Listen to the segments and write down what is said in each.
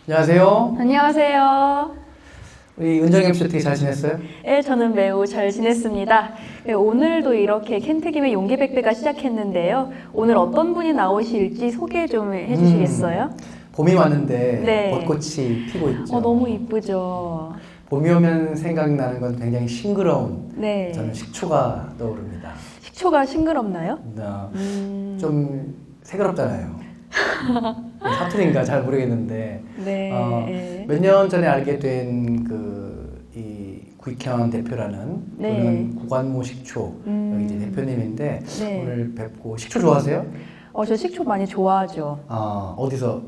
안녕하세요. 안녕하세요. 우리 은정이 씨 어떻게 잘 지냈어요? 네, 저는 매우 잘 지냈습니다. 네, 오늘도 이렇게 켄트김의 용기백배가 시작했는데요. 오늘 어떤 분이 나오실지 소개 좀 해주시겠어요? 봄이 왔는데 네. 벚꽃이 피고 있죠. 너무 이쁘죠. 봄이 오면 생각나는 건 굉장히 싱그러운 네. 저는 식초가 떠오릅니다. 식초가 싱그럽나요? 좀 새그럽잖아요. 사투리인가 잘 모르겠는데 네. 몇 년 전에 알게 된 이 구익현 대표라는 네. 분은 구관모 식초 여기 이제 대표님인데 네. 오늘 뵙고 식초 좋아하세요? 저 식초 많이 좋아하죠. 어디서?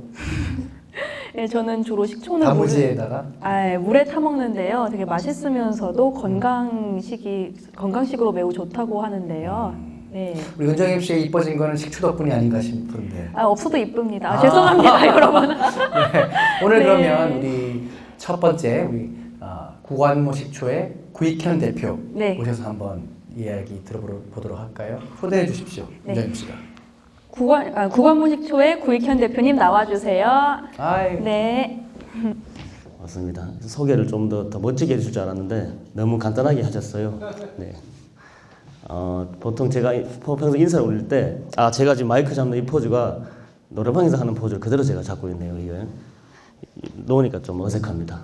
네, 저는 주로 식초는 단무지에다가? 물에 타 먹는데요. 되게 맛있으면서도 건강식으로 매우 좋다고 하는데요. 네. 우리 은정임 씨 이뻐진 거는 식초 덕분이 아닌가 싶은데. 없어도 이쁩니다. 죄송합니다, 여러분. 네. 오늘 네. 그러면 우리 첫 번째 우리 구관모 식초의 구익현 대표 네. 모셔서 한번 이야기 들어보도록 할까요? 초대해 주십시오, 네. 은정임 씨가. 구관모식초의 구익현 대표님 나와주세요. 아이. 네. 맞습니다. 소개를 좀 더 멋지게 해줄 줄 알았는데 너무 간단하게 하셨어요. 네. 보통 제가 평소 인사를 올릴 때, 제가 지금 마이크 잡는 이 포즈가 노래방에서 하는 포즈를 그대로 제가 잡고 있네요. 이게 놓으니까 좀 어색합니다.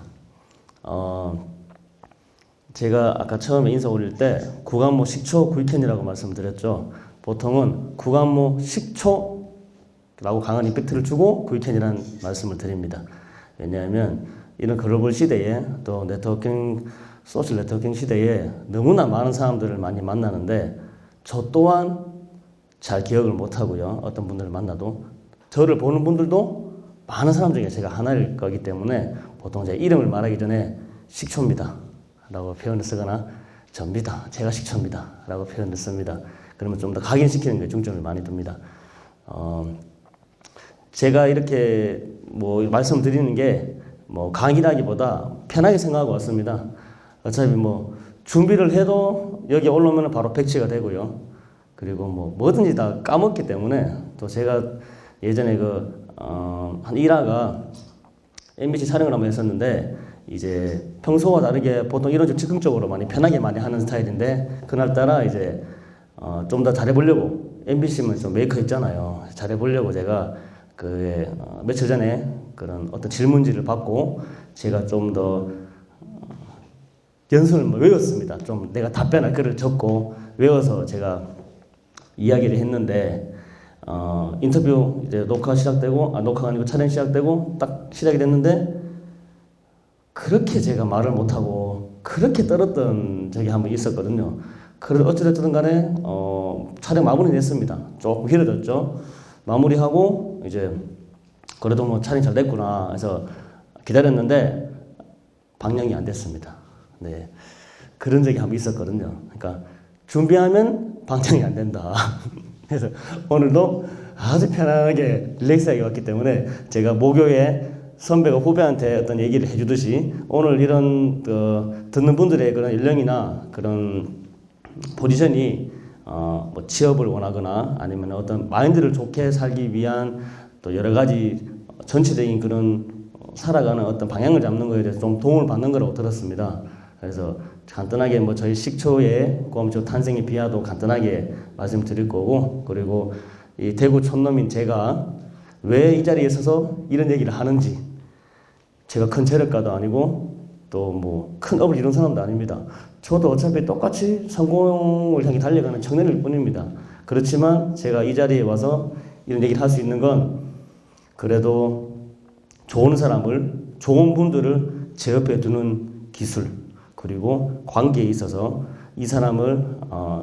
제가 아까 처음에 인사 올릴 때 구관모 식초 구익현이라고 말씀드렸죠. 보통은 구관모 식초라고 강한 임팩트를 주고 구익현이라는 말씀을 드립니다. 왜냐하면 이런 글로벌 시대에 또 소셜 네트워킹 시대에 너무나 많은 사람들을 많이 만나는데 저 또한 잘 기억을 못하고요. 어떤 분들을 만나도 저를 보는 분들도 많은 사람 중에 제가 하나일 거기 때문에 보통 제 이름을 말하기 전에 식초입니다 라고 표현을 쓰거나 접니다. 제가 식초입니다 라고 표현을 씁니다. 그러면 좀 더 각인시키는 게 중점을 많이 둡니다. 제가 이렇게 말씀드리는 게 강의라기보다 편하게 생각하고 왔습니다. 어차피 준비를 해도 여기 올라오면 바로 백치가 되고요. 그리고 뭐든지 다 까먹기 때문에 또 제가 예전에 한 일화가 MBC 촬영을 한번 했었는데 이제 평소와 다르게 보통 이런 쪽 즉흥적으로 편하게 많이 하는 스타일인데 그날따라 이제 좀 더 잘해보려고 MBC면 좀 메이커 있잖아요. 잘해보려고 제가 며칠 전에 그런 어떤 질문지를 받고 제가 좀 더 연습을 외웠습니다. 좀 내가 답변할 글을 적고 외워서 제가 이야기를 했는데 인터뷰 이제 녹화가 아니고 촬영 시작되고 딱 시작이 됐는데 그렇게 제가 말을 못하고 그렇게 떨었던 적이 한 번 있었거든요. 그래서 어찌됐든 간에 촬영 마무리 됐습니다. 조금 길어졌죠. 마무리하고 이제 그래도 촬영 잘 됐구나 해서 기다렸는데 방영이 안 됐습니다. 네, 그런 적이 한 번 있었거든요. 그러니까 준비하면 방영이 안 된다. 그래서 오늘도 아주 편안하게 릴렉스하게 왔기 때문에 제가 목요일에 선배가 후배한테 어떤 얘기를 해주듯이 오늘 이런 듣는 분들의 그런 연령이나 그런 포지션이 취업을 원하거나 아니면 어떤 마인드를 좋게 살기 위한 또 여러 가지 전체적인 그런 살아가는 어떤 방향을 잡는 거에 대해서 좀 도움을 받는 거라고 들었습니다. 그래서 간단하게 저희 식초의 구암초 탄생의 비하도 간단하게 말씀드릴 거고, 그리고 이 대구 촌놈인 제가 왜 이 자리에 서서 이런 얘기를 하는지, 제가 큰 재력가도 아니고 또 큰 업을 이룬 사람도 아닙니다. 저도 어차피 똑같이 성공을 향해 달려가는 청년일 뿐입니다. 그렇지만 제가 이 자리에 와서 이런 얘기를 할 수 있는 건 그래도 좋은 분들을 제 옆에 두는 기술, 그리고 관계에 있어서 이 사람을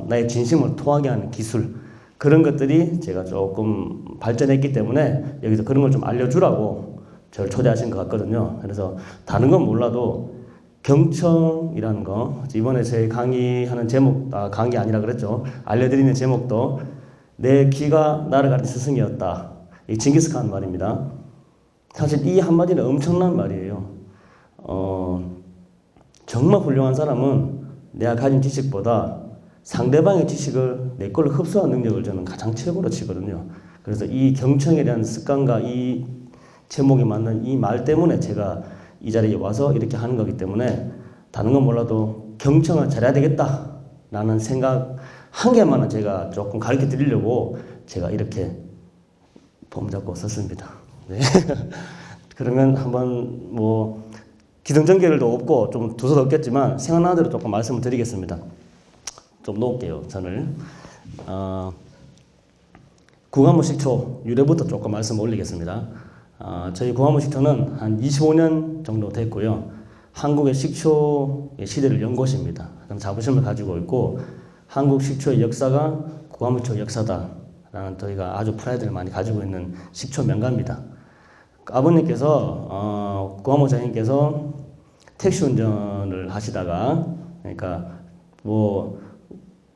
나의 진심을 토하게 하는 기술, 그런 것들이 제가 조금 발전했기 때문에 여기서 그런 걸 좀 알려주라고 저를 초대하신 것 같거든요. 그래서 다른 건 몰라도 경청이라는 거, 이번에 제 강의하는 제목, 강의 아니라 그랬죠. 알려드리는 제목도 내 귀가 나를 가르친 스승이었다. 이 징기스칸 말입니다. 사실 이 한마디는 엄청난 말이에요. 정말 훌륭한 사람은 내가 가진 지식보다 상대방의 지식을 내 걸로 흡수하는 능력을 저는 가장 최고로 치거든요. 그래서 이 경청에 대한 습관과 이 제목에 맞는 이 말 때문에 제가 이 자리에 와서 이렇게 하는 거기 때문에 다른 건 몰라도 경청을 잘해야 되겠다라는 생각 한 개만은 제가 조금 가르쳐 드리려고 제가 이렇게 폼 잡고 썼습니다. 네. 그러면 한번 뭐 기승전결도 없고 좀 두서도 없겠지만 생각나는 대로 조금 말씀을 드리겠습니다. 좀 놓을게요, 선을. 구간모 식초 유래부터 조금 말씀 올리겠습니다. 저희 구간모 식초는 한 25년 정도 됐고요. 한국의 식초의 시대를 연 곳입니다. 그런 자부심을 가지고 있고 한국 식초의 역사가 구간모 식초 역사다라는 저희가 아주 프라이드를 많이 가지고 있는 식초 명가입니다. 아버님께서 구간모 장님께서 택시 운전을 하시다가 그러니까 뭐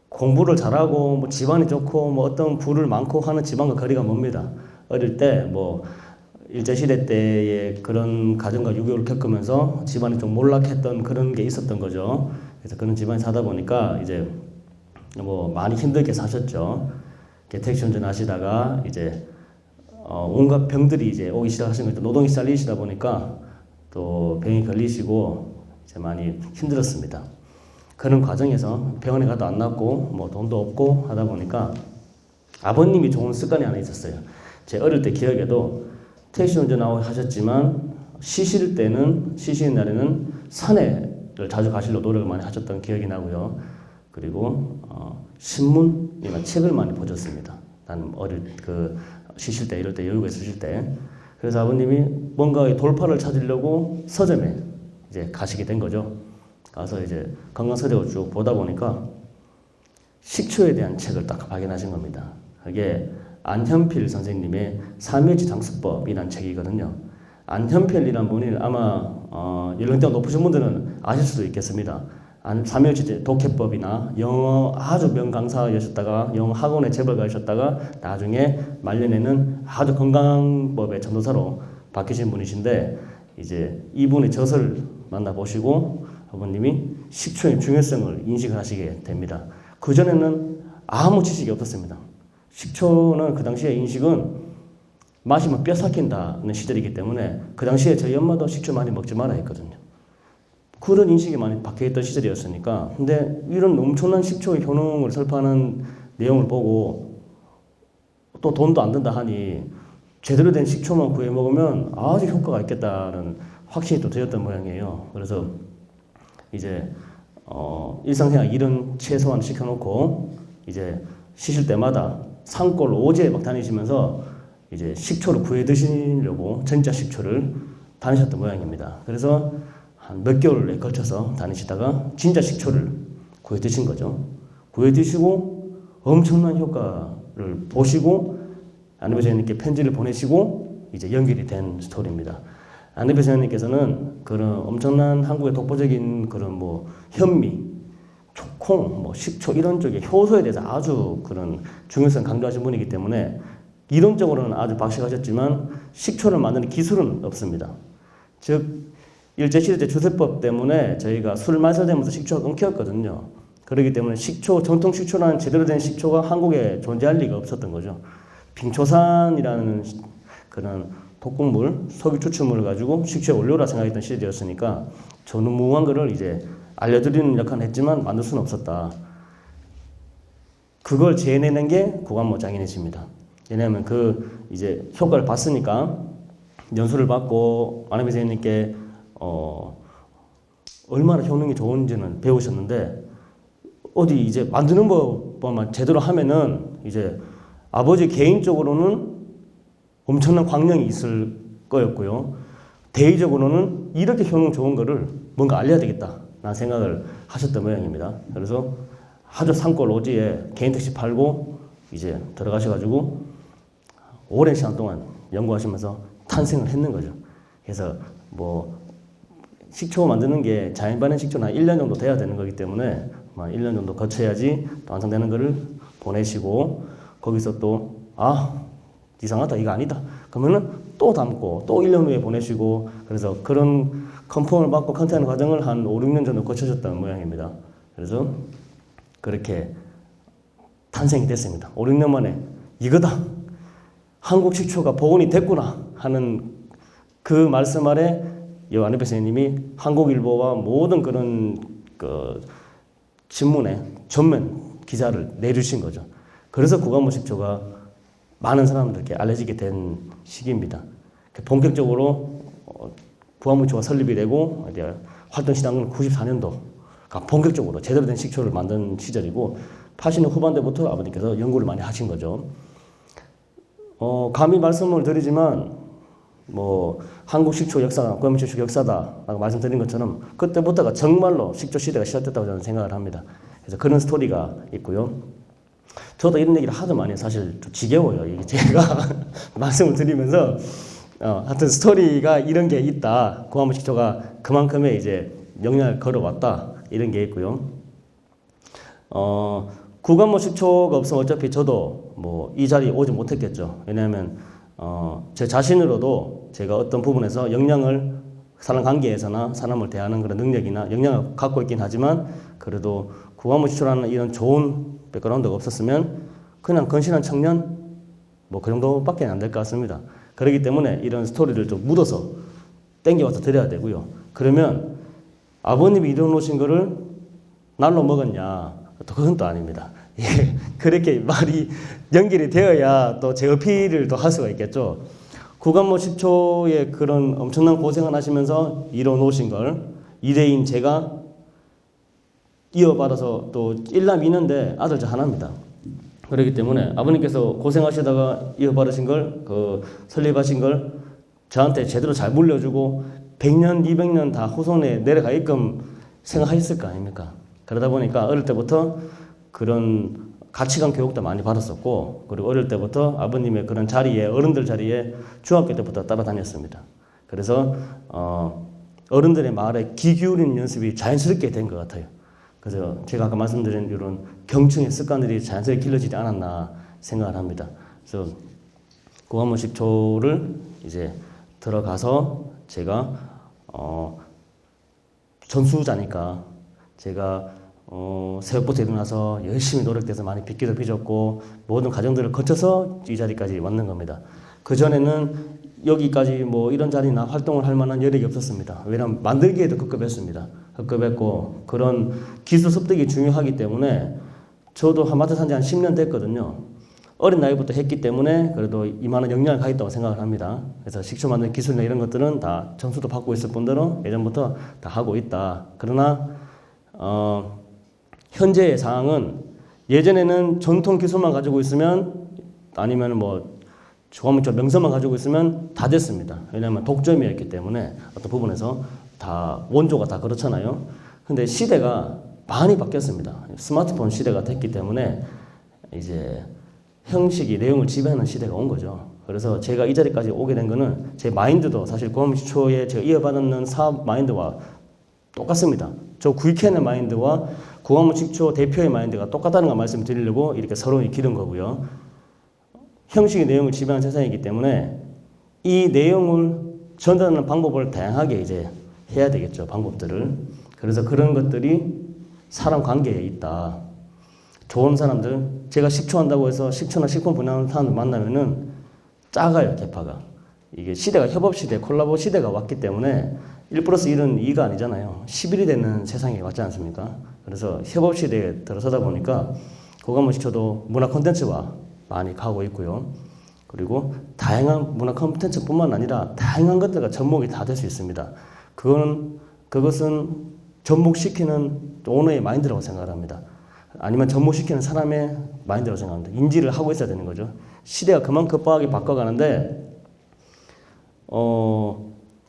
공부를 잘하고 뭐 집안이 좋고 뭐 어떤 부를 많고 하는 집안과 거리가 멉니다. 어릴 때 뭐 일제시대 때의 그런 가정과 유교를 겪으면서 집안이 좀 몰락했던 그런 게 있었던 거죠. 그래서 그런 집안에 사다 보니까 이제 뭐 많이 힘들게 사셨죠. 택시 운전 하시다가 이제 온갖 병들이 이제 오기 시작하신 거죠. 노동이 시달리시다 보니까 또 병이 걸리시고 이제 많이 힘들었습니다. 그런 과정에서 병원에 가도 안 낫고 뭐 돈도 없고 하다 보니까 아버님이 좋은 습관이 하나 있었어요. 제 어릴 때 기억에도 택시 운전하고 하셨지만 쉬시는 날에는 산에를 자주 가시려 노력을 많이 하셨던 기억이 나고요. 그리고 신문이나 책을 많이 보셨습니다. 나는 쉬실 때 이럴 때 여유가 있으실 때. 그래서 아버님이 뭔가 돌파를 찾으려고 서점에 이제 가시게 된 거죠. 가서 이제 건강서적을 쭉 보다 보니까 식초에 대한 책을 딱 발견하신 겁니다. 그게 안현필 선생님의 삼일치 장수법이라는 책이거든요. 안현필이라는 분이 아마 연령대가 높으신 분들은 아실 수도 있겠습니다. 삼일치 독해법이나 영어 아주 명강사였다가 영어 학원에 재벌가셨다가 나중에 말년에는 아주 건강법의 전도사로 바뀌신 분이신데 이제 이분의 저서를 만나보시고 아버님이 식초의 중요성을 인식을 하시게 됩니다. 그전에는 아무 지식이 없었습니다. 식초는 그 당시에 인식은 마시면 뼈 삭힌다는 시절이기 때문에 그 당시에 저희 엄마도 식초 많이 먹지 말아 했거든요. 그런 인식이 많이 박혀있던 시절이었으니까. 근데 이런 엄청난 식초의 효능을 설파하는 내용을 보고 또 돈도 안 든다 하니 제대로 된 식초만 구해 먹으면 아주 효과가 있겠다는 확신이 또 되었던 모양이에요. 그래서 이제 일상생활 일은 최소한 시켜놓고 이제 쉬실 때마다 산골 오지에 막 다니시면서 이제 식초를 구해 드시려고 진짜 식초를 다니셨던 모양입니다. 그래서 한 몇 개월에 걸쳐서 다니시다가 진짜 식초를 구해 드신 거죠. 구해 드시고 엄청난 효과를 보시고 안혜배 선생님께 편지를 보내시고 이제 연결이 된 스토리입니다. 안혜배 선생님께서는 그런 엄청난 한국의 독보적인 그런 뭐 현미, 콩, 뭐 식초 이런 쪽의 효소에 대해서 아주 그런 중요성 강조하신 분이기 때문에 이론적으로는 아주 박식하셨지만 식초를 만드는 기술은 없습니다. 즉 일제시대 때 주세법 때문에 저희가 술 말살되면서 식초가 끊겼거든요. 그렇기 때문에 식초, 정통 식초라는 제대로 된 식초가 한국에 존재할 리가 없었던 거죠. 빙초산이라는 그런 독극물, 석유 추출물을 가지고 식초의 원료라 생각했던 시절이었으니까 전무후무한 거를 이제 알려드리는 역할을 했지만 만들 수는 없었다. 그걸 재해내는 게 구간모 장인이십니다. 왜냐하면 그 이제 효과를 봤으니까 연수를 받고 안혜배 선생님께 얼마나 효능이 좋은지는 배우셨는데 어디 이제 만드는 법만 제대로 하면은 이제 아버지 개인적으로는 엄청난 광명이 있을 거였고요. 대의적으로는 이렇게 효능 좋은 거를 뭔가 알려야 되겠다라는 생각을 하셨던 모양입니다. 그래서 아주 산골 오지에 개인 택시 팔고 이제 들어가셔가지고 오랜 시간 동안 연구하시면서 탄생을 했는 거죠. 그래서 뭐 식초 만드는 게 자연 발효 식초는 한 1년 정도 돼야 되는 거기 때문에 1년 정도 거쳐야지 또 완성되는 거를 보내시고 거기서 또 이상하다 이거 아니다 그러면은 또 담고 또 1년 후에 보내시고 그래서 그런 컨펌을 받고 컨텐츠 과정을 한 5, 6년 정도 거쳐졌던 모양입니다. 그래서 그렇게 탄생이 됐습니다. 5, 6년 만에 이거다 한국 식초가 복원이 됐구나 하는 그 말씀 아래 안혜배 선생님이 한국일보와 모든 그런 그 신문에 전면 기사를 내주신 거죠. 그래서 구간모 10초가 많은 사람들께 알려지게 된 시기입니다. 본격적으로 구간모 10초가 설립이 되고 이제 활동 시작은 94년도가 본격적으로 제대로 된 식초를 만든 시절이고 80년 후반대부터 아버님께서 연구를 많이 하신 거죠. 감히 말씀을 드리지만 뭐 한국 식초 역사, 구간모 식초 역사다라고 말씀드린 것처럼 그때부터가 정말로 식초 시대가 시작됐다고 저는 생각을 합니다. 그래서 그런 스토리가 있고요. 저도 이런 얘기를 하도 많이 사실 좀 지겨워요. 이게 제가 말씀을 드리면서 하여튼 스토리가 이런 게 있다. 구간모 식초가 그만큼의 이제 영향을 걸어왔다. 이런 게 있고요. 구간모 식초가 없으면 어차피 저도 뭐 이 자리에 오지 못했겠죠. 왜냐하면 제 자신으로도 제가 어떤 부분에서 역량을 사람 관계에서나 사람을 대하는 그런 능력이나 역량을 갖고 있긴 하지만 그래도 구간모 식초라는 이런 좋은 백그라운드가 없었으면 그냥 건실한 청년 뭐 그 정도밖에 안 될 것 같습니다. 그렇기 때문에 이런 스토리를 좀 묻어서 땡겨와서 드려야 되고요. 그러면 아버님이 이뤄놓으신 거를 날로 먹었냐? 또 그건 또 아닙니다. 예, 그렇게 말이 연결이 되어야 또 제 어필을 또 할 수가 있겠죠. 구간모 10초의 그런 엄청난 고생을 하시면서 이뤄놓으신 걸 2대인 제가 이어받아서 또 1남 2인데 아들 저 하나입니다. 그렇기 때문에 아버님께서 고생하시다가 이어받으신 걸, 설립하신 걸 저한테 제대로 잘 물려주고 100년, 200년 다 후손에 내려가게끔 생각하셨을 거 아닙니까? 그러다 보니까 어릴 때부터 그런 가치관 교육도 많이 받았었고, 그리고 어릴 때부터 아버님의 그런 자리에, 어른들 자리에 중학교 때부터 따라다녔습니다. 그래서 어른들의 말에 귀 기울이는 연습이 자연스럽게 된 것 같아요. 그래서 제가 아까 말씀드린 이런 경청의 습관들이 자연스럽게 길러지지 않았나 생각을 합니다. 그래서 구간모 10초를 이제 들어가서 제가 전수자니까 제가 새벽부터 일어나서 열심히 노력돼서 많이 빚기도 빚었고 모든 과정들을 거쳐서 이 자리까지 왔는 겁니다. 그전에는 여기까지 뭐 이런 자리나 활동을 할 만한 여력이 없었습니다. 왜냐하면 만들기에도 급급했습니다. 급급했고 그런 기술 습득이 중요하기 때문에 저도 마트 산지 한 10년 됐거든요. 어린 나이부터 했기 때문에 그래도 이만한 역량을 가졌다고 생각을 합니다. 그래서 식초 만드는 기술이나 이런 것들은 다 점수도 받고 있을 뿐더러 예전부터 다 하고 있다. 그러나 현재의 상황은 예전에는 전통 기술만 가지고 있으면 아니면 뭐 구간모 명성만 가지고 있으면 다 됐습니다. 왜냐하면 독점이었기 때문에 어떤 부분에서 다 원조가 다 그렇잖아요. 근데 시대가 많이 바뀌었습니다. 스마트폰 시대가 됐기 때문에 이제 형식이 내용을 지배하는 시대가 온 거죠. 그래서 제가 이 자리까지 오게 된 거는 제 마인드도 사실 구간모 식초에 제가 이어받는 사업 마인드와 똑같습니다. 저 구이캔의 마인드와 구간모 식초 대표의 마인드가 똑같다는 걸 말씀드리려고 이렇게 서로 기른 거고요. 형식의 내용을 지배하는 세상이기 때문에 이 내용을 전달하는 방법을 다양하게 이제 해야 되겠죠. 방법들을. 그래서 그런 것들이 사람 관계에 있다. 좋은 사람들, 제가 식초한다고 해서 식초나 식품 분야하는 사람들 만나면은 작아요, 개파가. 이게 시대가 협업시대, 콜라보 시대가 왔기 때문에 1+1은 2가 아니잖아요. 11이 되는 세상이 왔지 않습니까? 그래서 협업시대에 들어서다 보니까 구간모 식초도 문화 콘텐츠와 많이 가고 있고요. 그리고 다양한 문화 콘텐츠뿐만 아니라 다양한 것들과 접목이 다 될 수 있습니다. 그것은 접목시키는 오너의 마인드라고 생각을 합니다. 아니면 접목시키는 사람의 마인드라고 생각합니다. 인지를 하고 있어야 되는 거죠. 시대가 그만큼 급하게 바꿔가는데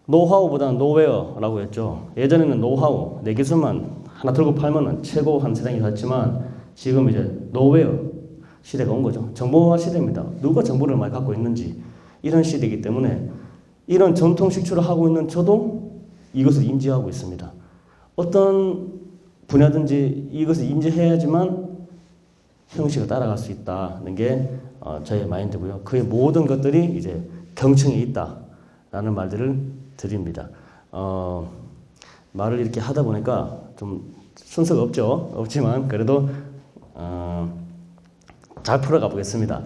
노하우보다는 노웨어라고 했죠. 예전에는 노하우, 내 기술만 하나 들고 팔면은 최고 한 세상이 됐지만 지금 이제 노웨어 시대가 온 거죠. 정보화 시대입니다. 누가 정보를 많이 갖고 있는지 이런 시대이기 때문에 이런 전통 식초를 하고 있는 저도 이것을 인지하고 있습니다. 어떤 분야든지 이것을 인지해야지만 형식을 따라갈 수 있다는 게 저의 마인드고요. 그의 모든 것들이 이제 경청에 있다라는 말들을 드립니다. 말을 이렇게 하다 보니까 좀 순서가 없지만 그래도 잘 풀어가 보겠습니다.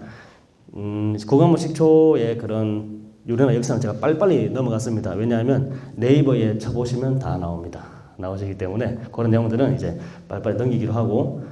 구간모 식초의 그런 유래나 역사는 제가 빨리빨리 넘어갔습니다. 왜냐하면 네이버에 쳐보시면 다 나옵니다. 나오시기 때문에 그런 내용들은 이제 빨리빨리 넘기기로 하고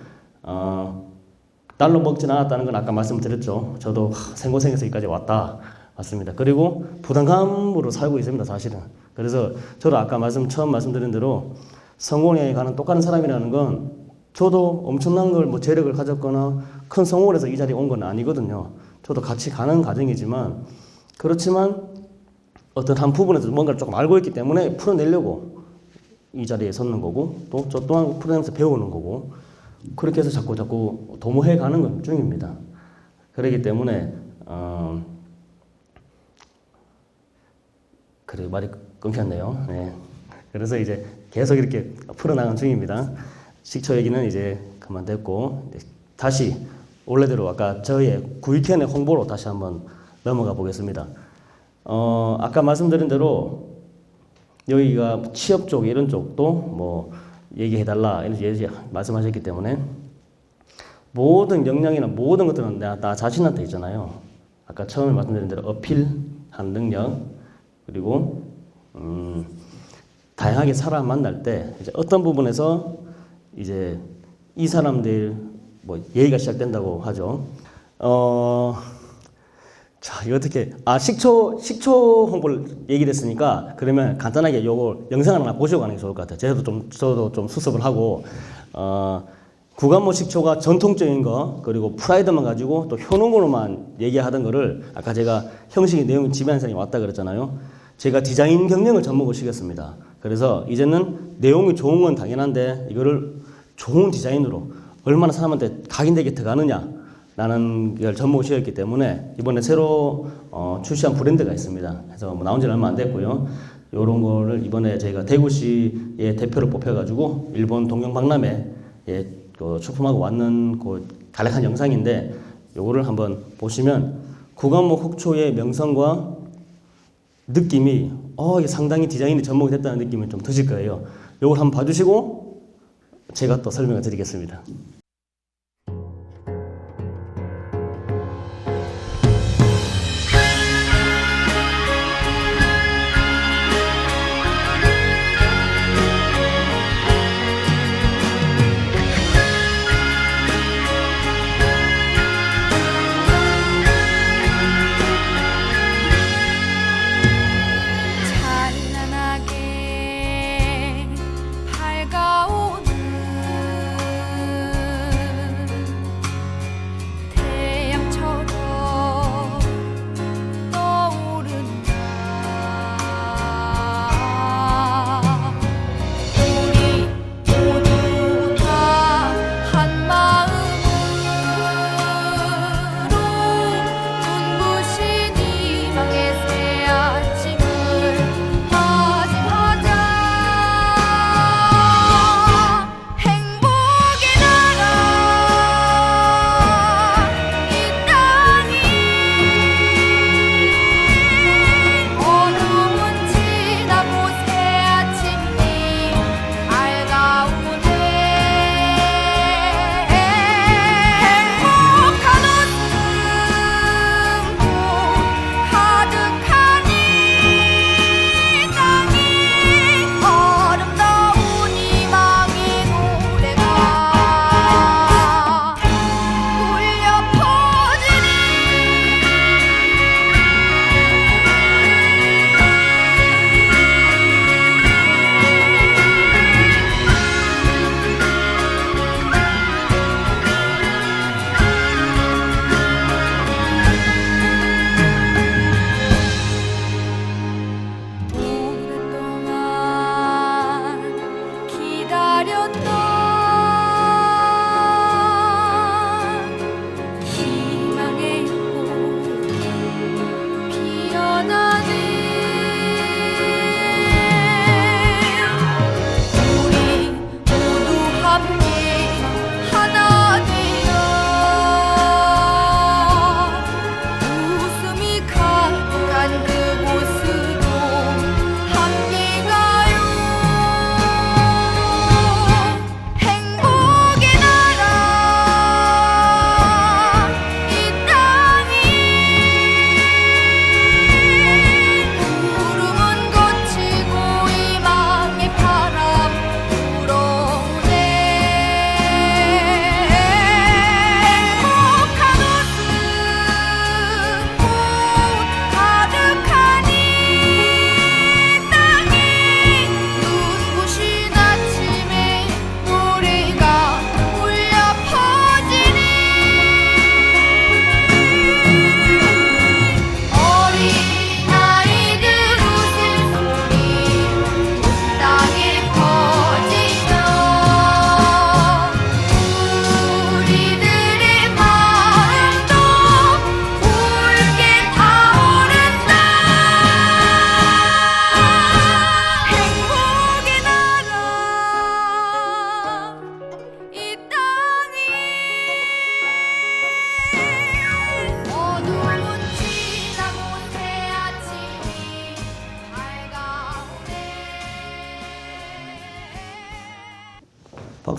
딸로 먹진 않았다는 건 아까 말씀드렸죠. 저도 생고생해서 여기까지 왔다 맞습니다. 그리고 부담감으로 살고 있습니다. 사실은. 그래서 저도 아까 처음 말씀드린 대로 성공에 가는 똑같은 사람이라는 건 저도 엄청난 걸 뭐 재력을 가졌거나 큰 성공을 해서 이 자리에 온 건 아니거든요. 저도 같이 가는 과정이지만 그렇지만 어떤 한 부분에서 뭔가를 조금 알고 있기 때문에 풀어내려고 이 자리에 섰는 거고 또 저 또한 풀어내면서 배우는 거고 그렇게 해서 자꾸 도모해 가는 것 중입니다. 그렇기 때문에 그래 말이 끊겼네요. 네. 그래서 이제 계속 이렇게 풀어나가는 중입니다. 식초 얘기는 이제 그만됐고 다시 원래대로 아까 저희의 구이캔의 홍보로 다시 한번 넘어가 보겠습니다. 아까 말씀드린 대로 여기가 취업 쪽 이런 쪽도 뭐 얘기해달라 이런 얘기 말씀하셨기 때문에 모든 역량이나 모든 것들은 나 자신한테 있잖아요. 아까 처음에 말씀드린 대로 어필한 능력 그리고 다양하게 사람 만날 때 이제 어떤 부분에서 이제 이 사람들 뭐 예의가 시작된다고 하죠. 자, 이거 어떻게 식초 홍보를 얘기를 했으니까 그러면 간단하게 요거 영상을 하나 보시고 가는 게 좋을 것 같아요. 저도 좀 수습을 하고 구간모 식초가 전통적인 거 그리고 프라이드만 가지고 또 효능으로만 얘기하던 거를 아까 제가 형식의 내용이 지배하는 사람이 왔다 그랬잖아요. 제가 디자인 경영을 접목을 시켰습니다. 그래서 이제는 내용이 좋은 건 당연한데 이거를 좋은 디자인으로 얼마나 사람한테 각인되게 들어가느냐 라는 걸 접목을 시켰기 때문에 이번에 새로 출시한 브랜드가 있습니다. 그래서 뭐 나온 지는 얼마 안 됐고요. 요런 거를 이번에 저희가 대구시의 대표를 뽑혀가지고 일본 동경 박람회에 출품하고 왔는 그 간략한 영상인데 요거를 한번 보시면 구간모 흑초의 명성과 느낌이 이게 상당히 디자인이 접목이 됐다는 느낌이 좀 드실 거예요. 요걸 한번 봐주시고 제가 또 설명을 드리겠습니다. 찬란하게 밝아오는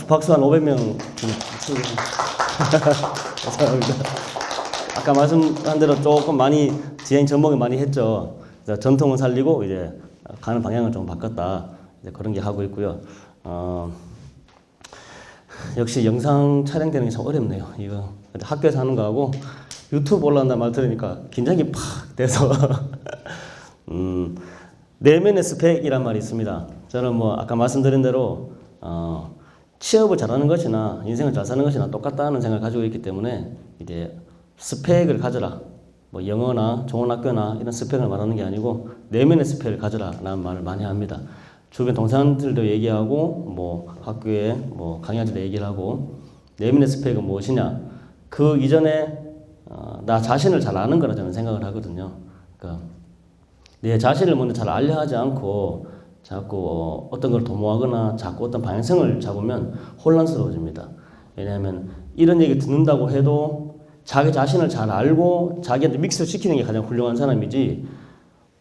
박수 한 500명. 감사합니다. 아까 말씀한 대로 조금 많이 진행 전복을 많이 했죠. 그래서 전통을 살리고 이제 가는 방향을 좀 바꿨다. 이제 그런 게 하고 있고요. 역시 영상 촬영되는 게 참 어렵네요. 이거 학교에서 하는 거하고 유튜브 올라간다는 말 들으니까 긴장이 팍 돼서 내면의 스펙이란 말이 있습니다. 저는 뭐 아까 말씀드린 대로 취업을 잘하는 것이나 인생을 잘 사는 것이나 똑같다는 생각을 가지고 있기 때문에 이제 스펙을 가져라. 뭐 영어나 좋은 학교나 이런 스펙을 말하는 게 아니고 내면의 스펙을 가져라라는 말을 많이 합니다. 주변 동생들도 얘기하고 뭐 학교에 뭐 강의자들도 얘기를 하고 내면의 스펙은 무엇이냐? 그 이전에 나 자신을 잘 아는 거라 저는 생각을 하거든요. 그러니까 내 자신을 먼저 잘 알려 하지 않고 자꾸 어떤 걸 도모하거나 자꾸 어떤 방향성을 잡으면 혼란스러워집니다. 왜냐하면 이런 얘기 듣는다고 해도 자기 자신을 잘 알고 자기한테 믹스를 시키는 게 가장 훌륭한 사람이지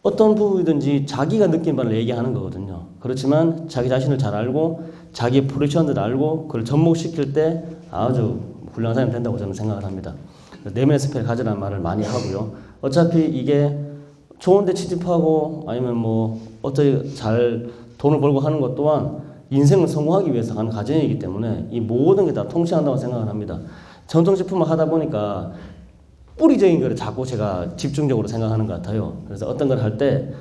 어떤 부분이든지 자기가 느낀 바를 얘기하는 거거든요. 그렇지만 자기 자신을 잘 알고 자기 포지션을 알고 그걸 접목시킬 때 아주 훌륭한 사람이 된다고 저는 생각을 합니다. 내면의 스펙을 가지라는 말을 많이 하고요. 어차피 이게 좋은 데 취직하고 아니면 뭐 어떻게 잘 돈을 벌고 하는 것 또한 인생을 성공하기 위해서 하는 과정이기 때문에 이 모든 게 다 통치한다고 생각을 합니다. 전통식품을 하다 보니까 뿌리적인 거를 자꾸 제가 집중적으로 생각하는 것 같아요. 그래서 어떤 걸 할 때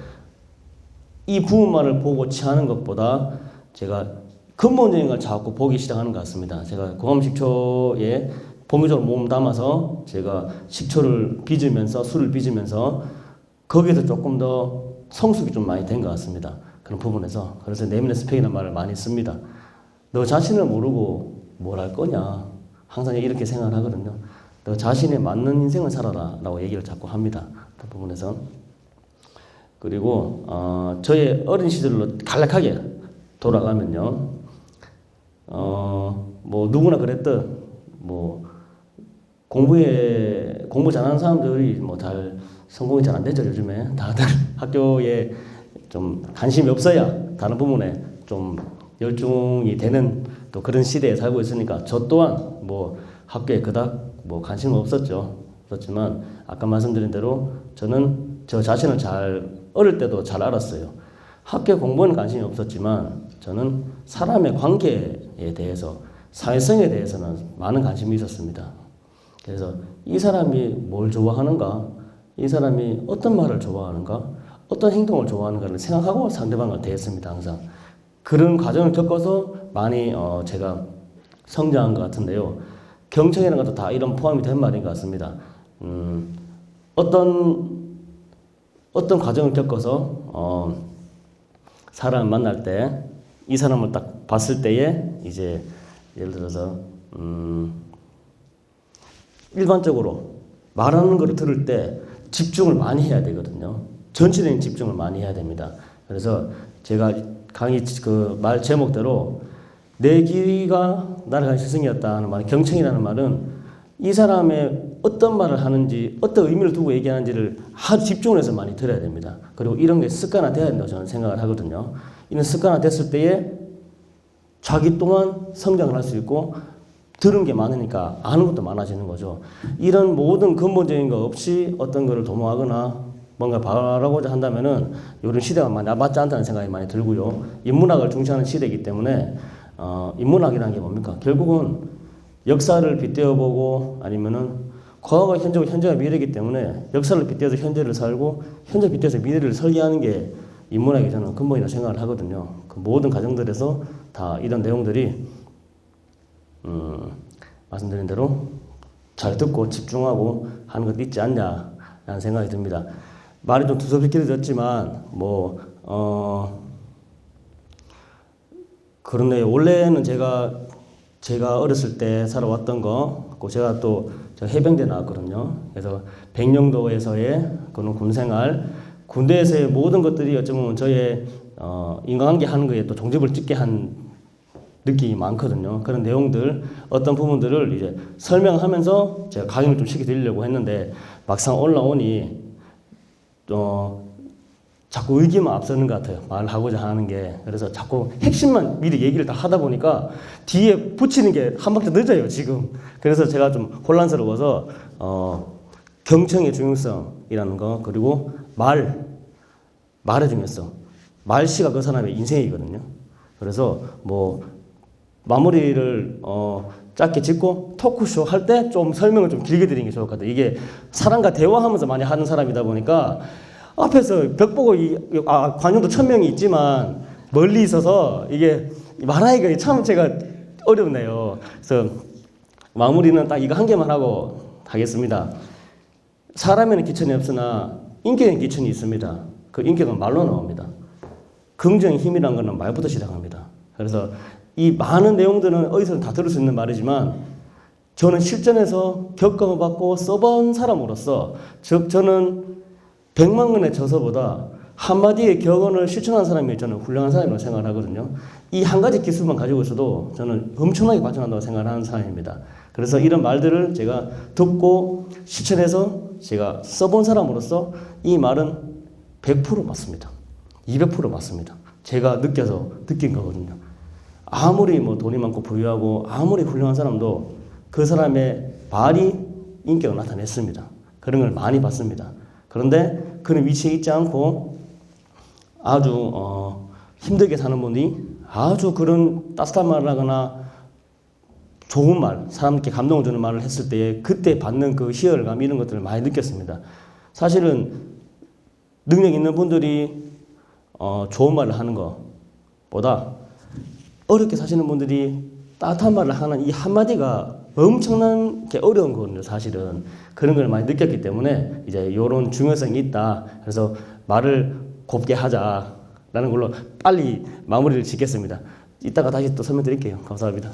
이 부분만을 보고 취하는 것보다 제가 근본적인 걸 자꾸 보기 시작하는 것 같습니다. 제가 고함식초에 본격적으로 몸 담아서 제가 식초를 빚으면서 술을 빚으면서 거기에서 조금 더 성숙이 좀 많이 된 것 같습니다. 그런 부분에서. 그래서 내면의 스펙이라는 말을 많이 씁니다. 너 자신을 모르고 뭘 할 거냐. 항상 이렇게 생각을 하거든요. 너 자신에 맞는 인생을 살아라 라고 얘기를 자꾸 합니다. 그 부분에서. 그리고 저의 어린 시절로 간략하게 돌아가면요. 뭐 누구나 그랬듯 뭐 공부 잘하는 사람들이 뭐 잘 성공이 잘 안 되죠. 요즘에 다들 학교에 좀 관심이 없어야 다른 부분에 좀 열중이 되는 또 그런 시대에 살고 있으니까 저 또한 뭐 학교에 그닥 뭐 관심은 없었죠. 그렇지만 아까 말씀드린 대로 저는 저 자신을 어릴 때도 잘 알았어요. 학교 공부에는 관심이 없었지만 저는 사람의 관계에 대해서 사회성에 대해서는 많은 관심이 있었습니다. 그래서 이 사람이 뭘 좋아하는가, 이 사람이 어떤 말을 좋아하는가, 어떤 행동을 좋아하는가를 생각하고 상대방을 대했습니다. 항상 그런 과정을 겪어서 많이 제가 성장한 것 같은데요. 경청이라는 것도 다 이런 포함이 된 말인 것 같습니다. 어떤 과정을 겪어서 사람을 만날 때 이 사람을 딱 봤을 때에 이제 예를 들어서 일반적으로 말하는 걸 들을 때 집중을 많이 해야 되거든요. 전체적인 집중을 많이 해야 됩니다. 그래서 제가 강의 그 말 제목대로 내 귀가 나를 가진 스승이었다 하는 말, 경청이라는 말은 이 사람의 어떤 말을 하는지 어떤 의미를 두고 얘기하는지를 아주 집중을 해서 많이 들어야 됩니다. 그리고 이런 게 습관화돼야 된다고 저는 생각을 하거든요. 이런 습관화됐을 때에 자기 또한 성장을 할 수 있고 들은 게 많으니까 아는 것도 많아지는 거죠. 이런 모든 근본적인 거 없이 어떤 거를 도모하거나 뭔가 바라고자 한다면은 이런 시대가 많이 맞지 않다는 생각이 많이 들고요. 인문학을 중시하는 시대이기 때문에 인문학이라는 게 뭡니까? 결국은 역사를 빗대어보고 아니면은 과거가 현재고 현재가 미래이기 때문에 역사를 빗대어서 현재를 살고 현재 빗대어서 미래를 설계하는 게 인문학이 저는 근본이라고 생각을 하거든요. 그 모든 과정들에서 다 이런 내용들이 말씀드린 대로 잘 듣고 집중하고 하는 것도 있지 않냐라는 생각이 듭니다. 말이 좀 두서없이 길어졌지만 그런데 원래는 제가 어렸을 때 살아왔던 거, 제가 또 해병대 나왔거든요. 그래서 백령도에서의 그런 군생활, 군대에서의 모든 것들이 어쩌면 저의 인간관계 하는 거에 또 종집을 찍게 한 느낌이 많거든요. 그런 내용들, 어떤 부분들을 이제 설명하면서 제가 강의를 좀 시켜드리려고 했는데 막상 올라오니 자꾸 의기만 앞서는 것 같아요. 말하고자 하는 게. 그래서 자꾸 핵심만 미리 얘기를 다 하다 보니까 뒤에 붙이는 게 한 박자 늦어요, 지금. 그래서 제가 좀 혼란스러워서, 경청의 중요성이라는 거, 그리고 말의 중요성. 말씨가 그 사람의 인생이거든요. 그래서 뭐, 마무리를, 짧게 짓고 토크쇼 할 때 좀 설명을 좀 길게 드리는 게 좋을 것 같아요. 이게 사람과 대화하면서 많이 하는 사람이다 보니까 앞에서 벽 보고 관용도 1000명이 있지만 멀리 있어서 이게 말하기가 참 제가 어렵네요. 그래서 마무리는 딱 이거 한 개만 하고 하겠습니다. 사람에는 기천이 없으나 인격에는 기천이 있습니다. 그 인격은 말로 나옵니다. 긍정의 힘이란 것은 말부터 시작합니다. 그래서 이 많은 내용들은 어디서든 다 들을 수 있는 말이지만 저는 실전에서 겪어을 받고 써본 사람으로서 즉 저는 100만 권의 저서보다 한마디의 격언을 실천한 사람이 저는 훌륭한 사람이라고 생각을 하거든요. 이 한 가지 기술만 가지고 있어도 저는 엄청나게 발전한다고 생각하는 사람입니다. 그래서 이런 말들을 제가 듣고 실천해서 제가 써본 사람으로서 이 말은 100% 맞습니다. 200% 맞습니다. 제가 느껴서 느낀 거거든요. 아무리 뭐 돈이 많고 부유하고 아무리 훌륭한 사람도 그 사람의 말이 인격을 나타냈습니다. 그런 걸 많이 봤습니다. 그런데 그런 위치에 있지 않고 아주 힘들게 사는 분이 아주 그런 따뜻한 말을 하거나 좋은 말, 사람들께 감동을 주는 말을 했을 때 그때 받는 그 희열감 이런 것들을 많이 느꼈습니다. 사실은 능력 있는 분들이 좋은 말을 하는 것보다 어렵게 사시는 분들이 따뜻한 말을 하는 이 한마디가 엄청나게 어려운 거거든요, 사실은. 그런 걸 많이 느꼈기 때문에 이제 이런 중요성이 있다. 그래서 말을 곱게 하자라는 걸로 빨리 마무리를 짓겠습니다. 이따가 다시 또 설명드릴게요. 감사합니다.